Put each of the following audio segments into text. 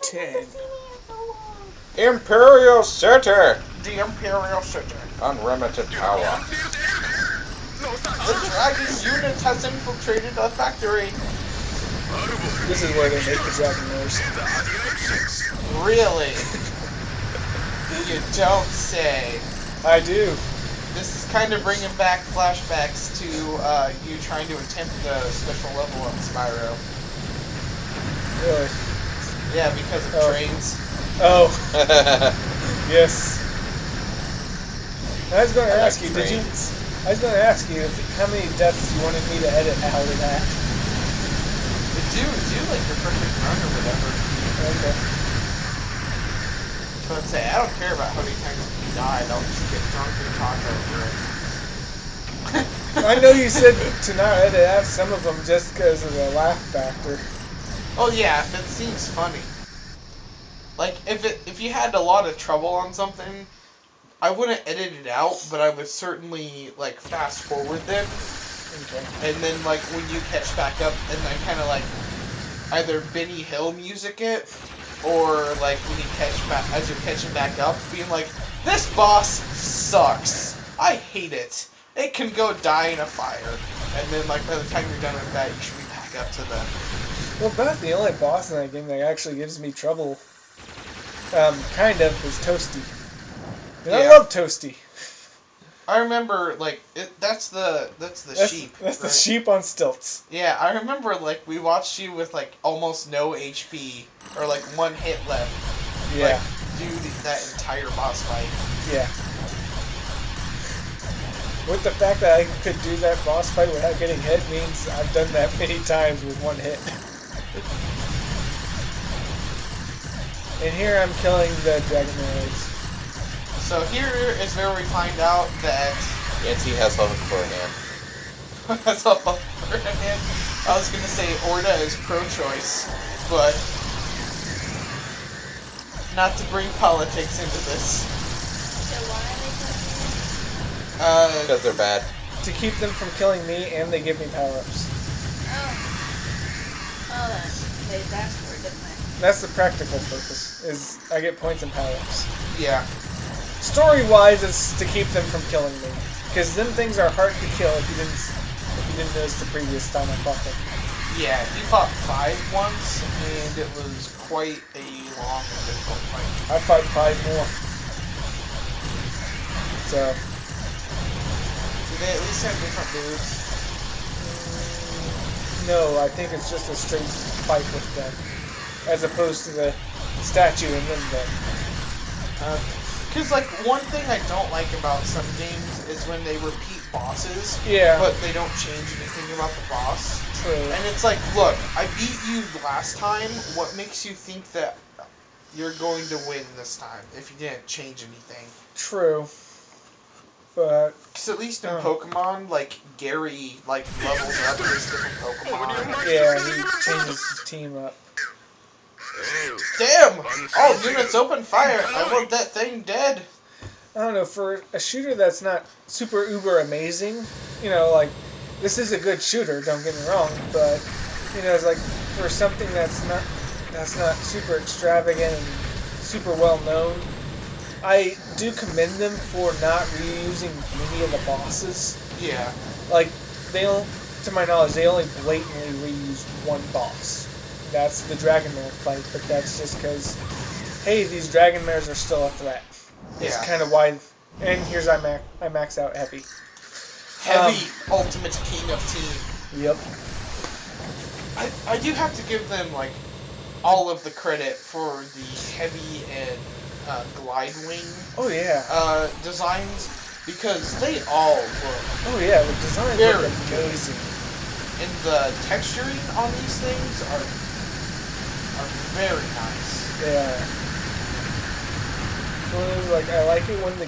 10. Imperial City! The Imperial City. Unlimited power. The dragon unit has infiltrated a factory. This is where they make the dragonmares. Really? You don't say. I do. This is kind of bringing back flashbacks to you trying to attempt the special level on Spyro. Really? Yeah, because of trains. Oh. Yes. I was going to ask you, trains. I was going to ask you how many deaths you wanted me to edit out of that. Do like your perfect run or whatever. Okay. But say, I don't care about how many times you died. I'll just get drunk and talk over it. I know you said to not edit out some of them just because of the laugh factor. Oh yeah, if it seems funny. Like if you had a lot of trouble on something, I wouldn't edit it out, but I would certainly like fast forward them. Okay. And then like when you catch back up, and then kind of like either Benny Hill music it, or like when you catch back as you're catching back up, being like, this boss sucks. I hate it. It can go die in a fire. And then like by the time you're done with that, you should be back up to the. Well, about the only boss in that game that actually gives me trouble, kind of, is Toasty. And I love Toasty. I remember like that's the sheep. That's the right? sheep on stilts. Yeah, I remember like we watched you with like almost no HP or like one hit left. Yeah. Like do that entire boss fight. Yeah. With the fact that I could do that boss fight without getting hit means I've done that many times with one hit. And here I'm killing the dragonmares. So here is where we find out that Yancy has love for a hand. that's all for hand. I was gonna say Orta is pro-choice, but not to bring politics into this. So why are they Because they're bad. To keep them from killing me, and they give me power-ups. Oh, that's for different. That's the practical purpose, is I get points and power-ups. Yeah. Story-wise, it's to keep them from killing me. Because them things are hard to kill if you didn't notice the previous time I fought them. Yeah, you fought 5 once, and it was quite a long and difficult fight. I fight 5 more. So, Do they at least have different moves? no, I think it's just a straight fight with them. As opposed to the statue and then them. Because, like, one thing I don't like about some games is when they repeat bosses, Yeah. but they don't change anything about the boss. True. And it's like, look, I beat you last time. What makes you think that you're going to win this time if you didn't change anything? True. But Because at least in Pokemon, like, Gary, like, levels up his different Pokemon. yeah, he changes his team up. Damn! All units open fire! I want that thing dead! I don't know, for a shooter that's not super uber amazing, like, this is a good shooter, don't get me wrong, but, it's like, for something that's not super extravagant and super well known, I do commend them for not reusing many of the bosses. Yeah. Like, to my knowledge, they only blatantly reused one boss. That's the Dragonmare fight, but that's just because, hey, these Dragonmares are still a threat. It's kind of why, and here's I max out Heavy. Heavy, ultimate king of team. Yep. I do have to give them, like, all of the credit for the Heavy and Glide Wing designs, because they all look the designs very look amazing. And the texturing on these things are very nice. Yeah. Like, I like it when the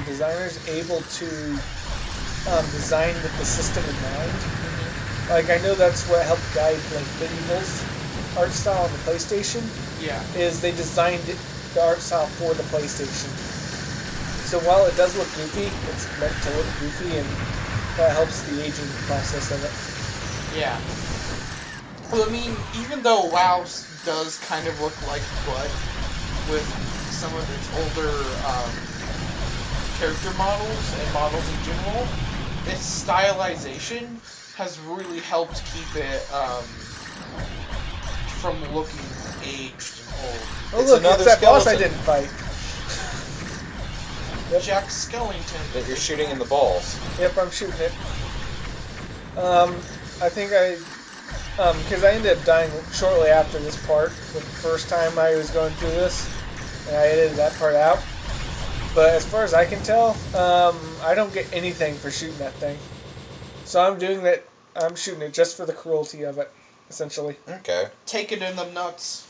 designer's able to design with the system in mind. Mm-hmm. Like, I know that's what helped guide like Medieval's art style on the PlayStation. Yeah. Is they designed the art style for the PlayStation. So while it does look goofy, it's meant to look goofy, and that helps the aging process of it. Yeah. Well, I mean, even though WoW does kind of look like Bud with some of its older character models and models in general. Its stylization has really helped keep it from looking aged and old. Oh It's look, another it's that boss I skeleton. didn't fight. Yep. Jack Skellington. That you're shooting in the balls. Yep, I'm shooting it. I think because I ended up dying shortly after this part, the first time I was going through this, and I edited that part out. But as far as I can tell, I don't get anything for shooting that thing. So I'm shooting it just for the cruelty of it, essentially. Okay. Taking in them nuts.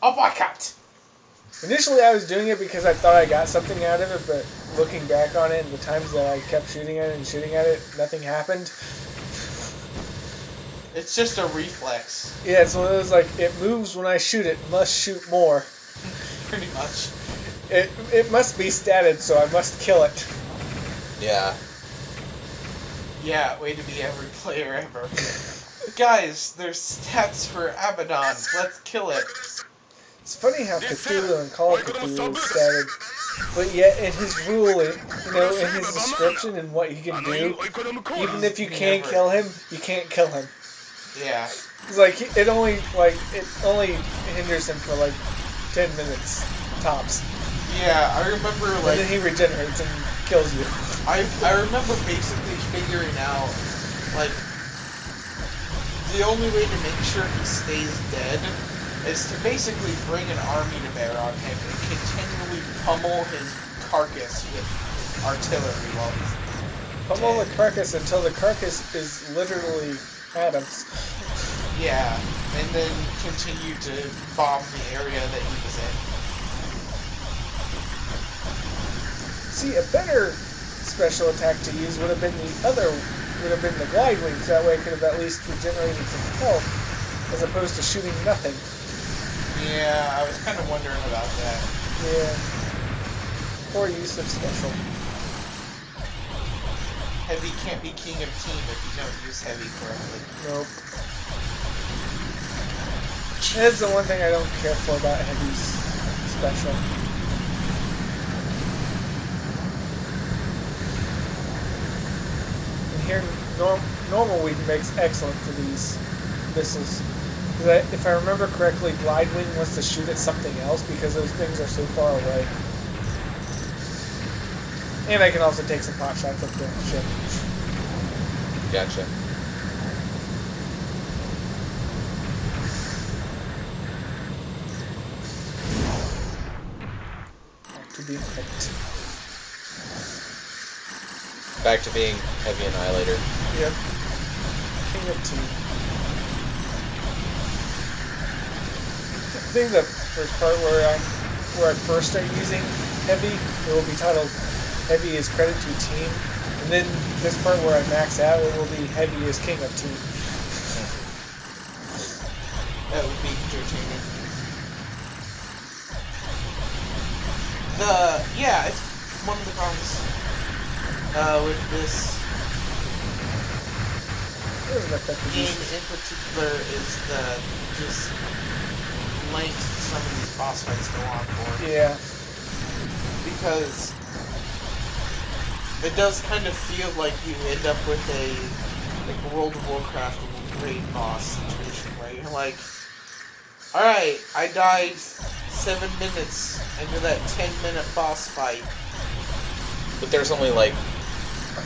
Uppercut! Initially I was doing it because I thought I got something out of it, but looking back on it and the times that I kept shooting at it and shooting at it, nothing happened. It's just a reflex. Yeah, it's one of those, like, it moves when I shoot it, must shoot more. Pretty much. It must be statted, so I must kill it. Yeah. Yeah, way to be every player ever. Guys, there's stats for Abaddon. Let's kill it. It's funny how Cthulhu and Call of Cthulhu is statted, but yet in his rule, in his description and what he can do, even if you can't kill him, you can't kill him. Yeah. It's like it only hinders him for like 10 minutes tops, Yeah, I remember and like then he regenerates and kills you. I remember basically figuring out like the only way to make sure he stays dead is to basically bring an army to bear on him and continually pummel his carcass with artillery while he's Pummel dead. the carcass until the carcass is literally atoms. Yeah, and then continue to bomb the area that he was in. See, a better special attack to use would have been the glide wings. That way, it could have at least regenerated some health, as opposed to shooting nothing. Yeah, I was kind of wondering about that. Yeah. Poor use of special. Heavy can't be king of team if you don't use heavy correctly. Nope. That's the one thing I don't care for about Heavy's special. And here, normal weed makes excellent for these missiles. If I remember correctly, Glide Wing wants to shoot at something else because those things are so far away. And I can also take some pot shots up the ship. Gotcha. To be picked. Back to being Heavy Annihilator. Yep. King of Team. I think the first part where I first start using Heavy, it will be titled Heavy is Credit to Team. And then this part where I max out, it will be Heavy is King of Team. That would be entertaining. It's one of the problems with this game in particular is the just length some of these boss fights go on for. Yeah. Because it does kind of feel like you end up with a like World of Warcraft raid boss situation where you're like, alright, I died 7 minutes into that 10-minute boss fight. But there's only like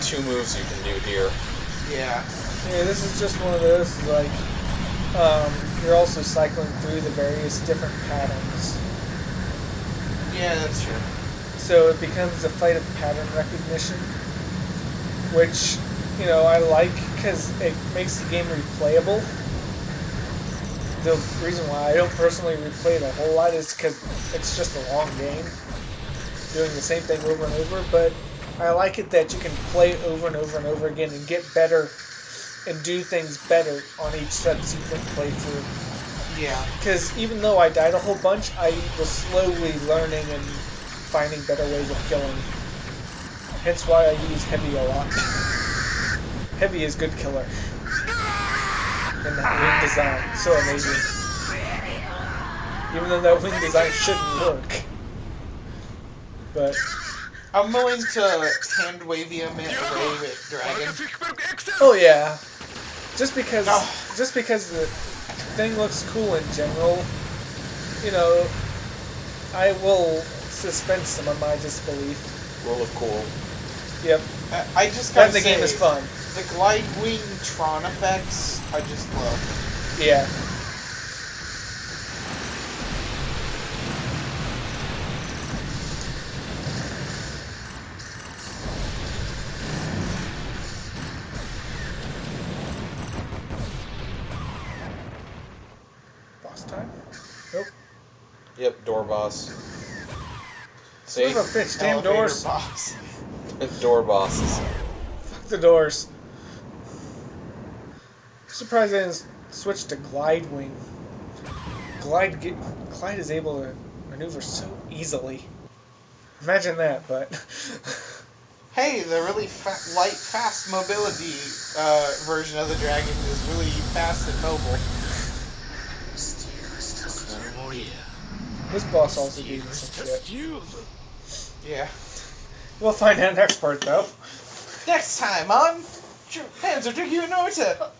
2 moves you can do here. Yeah. Yeah, this is just one of those, like, you're also cycling through the various different patterns. Yeah, that's true. So it becomes a fight of pattern recognition, which, I like because it makes the game replayable. The reason why I don't personally replay it a whole lot is because it's just a long game, doing the same thing over and over, but I like it that you can play over and over and over again and get better and do things better on each subsequent playthrough. Yeah. Because even though I died a whole bunch, I was slowly learning and finding better ways of killing. Hence why I use Heavy a lot. Heavy is good killer. And that wing design, so amazing. Even though that wing design shouldn't work. But I'm willing to hand wavy him away with Dragon. oh yeah, just because Oh. the thing looks cool in general, you know, I will suspend some of my disbelief. Roll of cool. Yep. I just gotta Then the say, game is fun. the glide wing Tron effects, I just love. Yeah. Boss time? Nope. Yep, door boss. Son See? of a bitch, damn Elevator doors. boss. Door bosses. Fuck the doors. Surprised I didn't switch to glide wing. Glide is able to maneuver so easily. Imagine that, but Hey, the really light, fast mobility version of the Dragon is really fast and mobile. this boss also gave me some shit. Yeah. We'll find out next part though. Next time on Panzer Dragoon Orta.